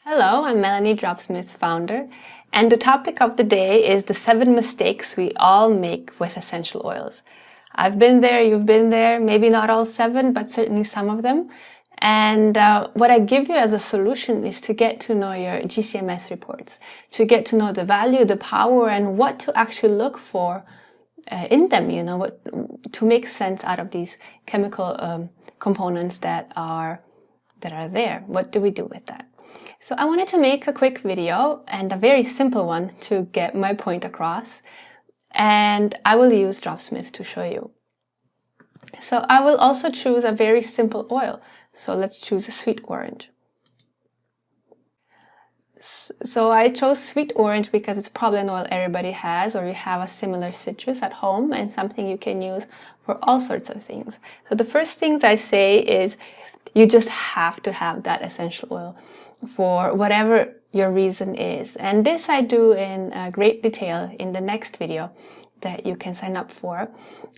Hello, I'm Melanie, Dropsmith's founder, and the topic of the day is the 7 mistakes we all make with essential oils. I've been there, you've been there, maybe not all 7, but certainly some of them. And what I give you as a solution is to get to know your GCMS reports, to get to know the value, the power, and what to actually look for in them, what to make sense out of these chemical components that are there. What do we do with that? So I wanted to make a quick video and a very simple one to get my point across, and I will use Dropsmith to show you. So I will also choose a very simple oil. So let's choose a sweet orange. So I chose sweet orange because it's probably an oil everybody has, or you have a similar citrus at home and something you can use for all sorts of things. So the first things I say is you just have to have that essential oil for whatever your reason is. And this I do in great detail in the next video that you can sign up for.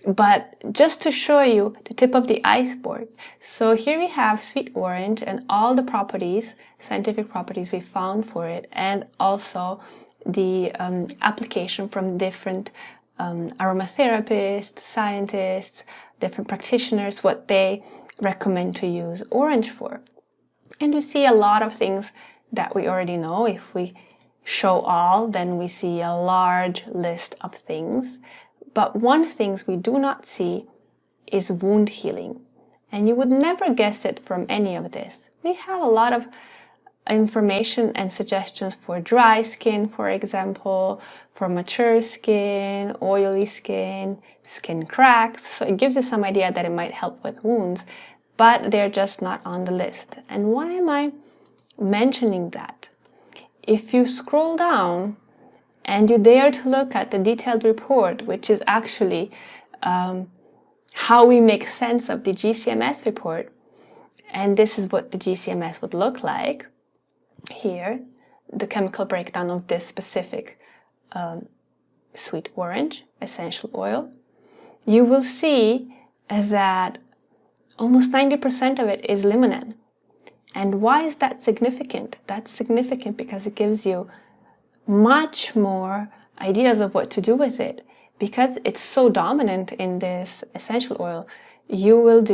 But just to show you the tip of the iceberg. So here we have sweet orange and all the properties, scientific properties we found for it, and also the application from different aromatherapists, scientists, different practitioners, what they recommend to use orange for. And we see a lot of things that we already know. If we show all, then we see a large list of things. But one thing we do not see is wound healing. And you would never guess it from any of this. We have a lot of information and suggestions for dry skin, for example, for mature skin, oily skin, skin cracks. So it gives you some idea that it might help with wounds, but they're just not on the list. And why am I mentioning that? If you scroll down and you dare to look at the detailed report, which is actually how we make sense of the GCMS report, and this is what the GCMS would look like, here, the chemical breakdown of this specific sweet orange essential oil, you will see that almost 90% of it is limonene. And why is that significant? That's significant because it gives you much more ideas of what to do with it. Because it's so dominant in this essential oil, you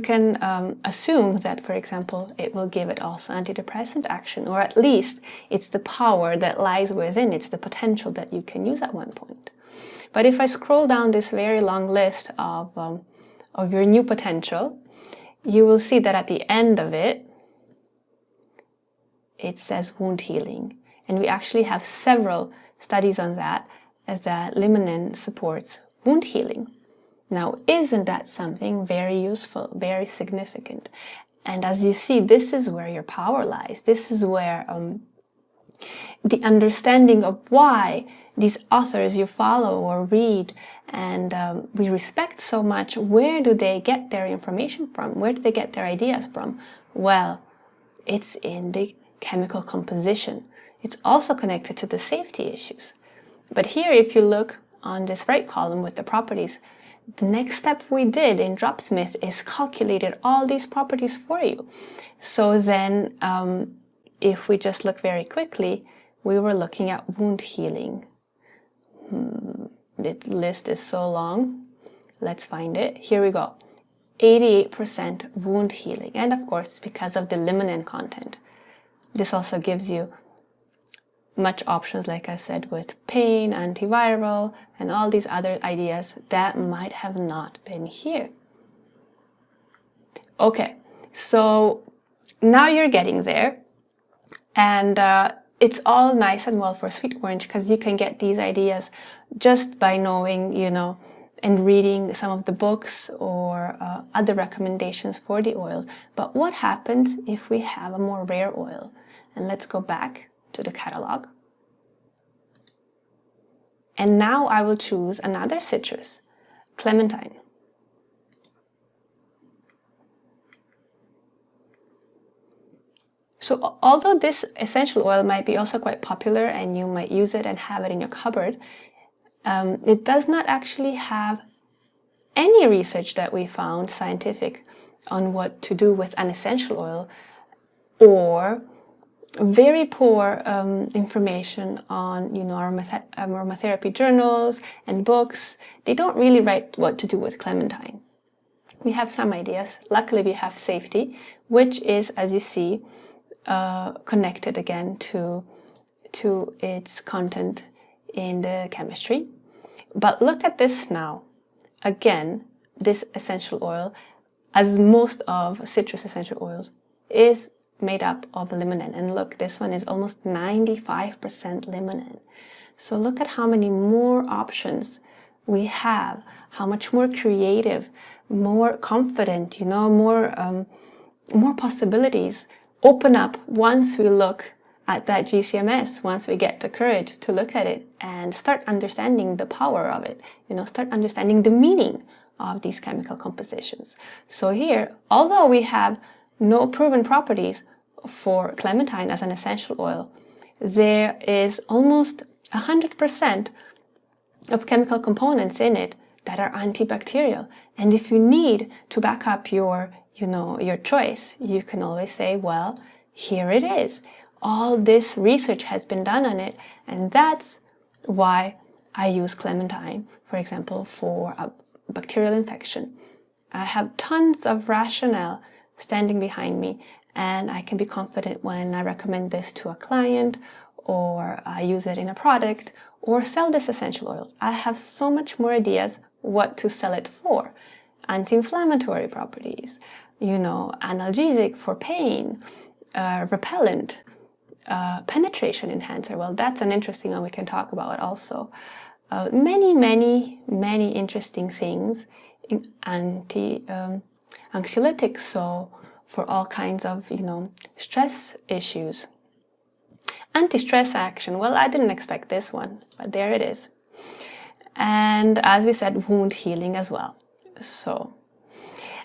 can assume that, for example, it will give it also antidepressant action, or at least it's the power that lies within, it's the potential that you can use at one point. But if I scroll down this very long list of your new potential, you will see that at the end of it, it says wound healing. And we actually have several studies on that limonene supports wound healing. Now, isn't that something very useful, very significant? And as you see, this is where your power lies. This is where the understanding of why these authors you follow or read and we respect so much, where do they get their information from? Where do they get their ideas from? Well, it's in the chemical composition. It's also connected to the safety issues. But here, if you look on this right column with the properties, the next step we did in Dropsmith is calculated all these properties for you. So then, if we just look very quickly, we were looking at wound healing. The list is so long. Let's find it. Here we go. 88% wound healing. And of course, because of the limonene content. This also gives you much options, like I said, with pain, antiviral, and all these other ideas that might have not been here. Okay, so now you're getting there. And it's all nice and well for sweet orange because you can get these ideas just by knowing, and reading some of the books or other recommendations for the oils. But what happens if we have a more rare oil? And let's go back to the catalog. And now I will choose another citrus, clementine. So although this essential oil might be also quite popular and you might use it and have it in your cupboard, it does not actually have any research that we found scientific on what to do with an essential oil or very poor information on, you know, aromatherapy journals and books. They don't really write what to do with clementine. We have some ideas. Luckily, we have safety, which is, as you see, connected again to its content in the chemistry. But look at this now. Again, this essential oil, as most of citrus essential oils, is made up of limonene. And look, this one is almost 95% limonene. So look at how many more options we have, how much more creative, more confident, you know, more possibilities open up once we look at that GCMS, once we get the courage to look at it and start understanding the power of it, you know, start understanding the meaning of these chemical compositions. So here, although we have no proven properties for clementine as an essential oil, there is almost 100% of chemical components in it that are antibacterial. And if you need to back up your, you know, your choice, you can always say, well, here it is. All this research has been done on it, and that's why I use clementine, for example, for a bacterial infection. I have tons of rationale standing behind me, and I can be confident when I recommend this to a client, or I use it in a product, or sell this essential oil. I have so much more ideas what to sell it for. Anti-inflammatory properties, you know, analgesic for pain, repellent, penetration enhancer. Well, that's an interesting one we can talk about also. Many interesting things. Anxiolytics, so for all kinds of, you know, stress issues. Anti-stress action. Well, I didn't expect this one, but there it is. And as we said, wound healing as well. So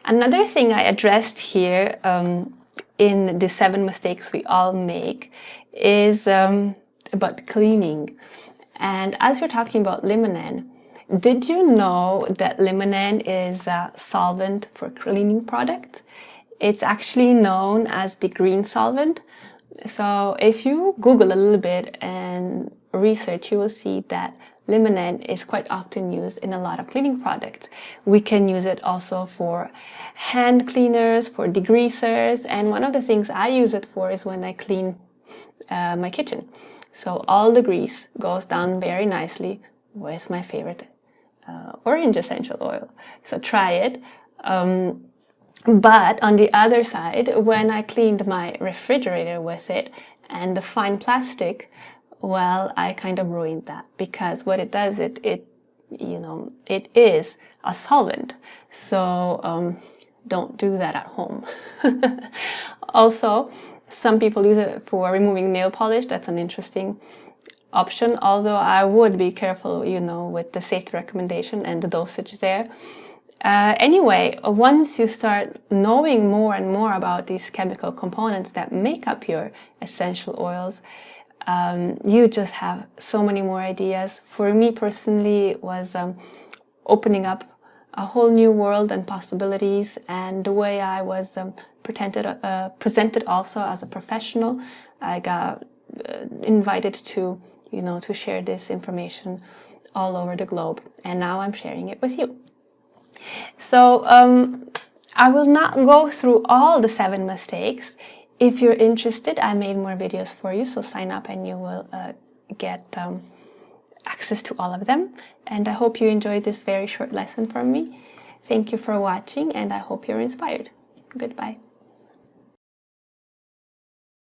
another thing I addressed here in the 7 mistakes we all make is about cleaning. And as we're talking about limonene, did you know that limonene is a solvent for cleaning products? It's actually known as the green solvent. So if you Google a little bit and research, you will see that limonene is quite often used in a lot of cleaning products. We can use it also for hand cleaners, for degreasers, and one of the things I use it for is when I clean my kitchen. So all the grease goes down very nicely with my favorite orange essential oil. So try it. But on the other side, when I cleaned my refrigerator with it and the fine plastic, well, I kind of ruined that, because what it does, it is a solvent. So don't do that at home. Also, some people use it for removing nail polish. That's an interesting option, although I would be careful, you know, with the safety recommendation and the dosage there. Anyway, once you start knowing more and more about these chemical components that make up your essential oils, you just have so many more ideas. For me personally, it was opening up a whole new world and possibilities, and the way I was presented also as a professional. I got invited to, you know, to share this information all over the globe, and now I'm sharing it with you. So I will not go through all the 7 mistakes. If you're interested, I made more videos for you, so sign up and you will get access to all of them. And I hope you enjoyed this very short lesson from me. Thank you for watching, and I hope you're inspired. Goodbye.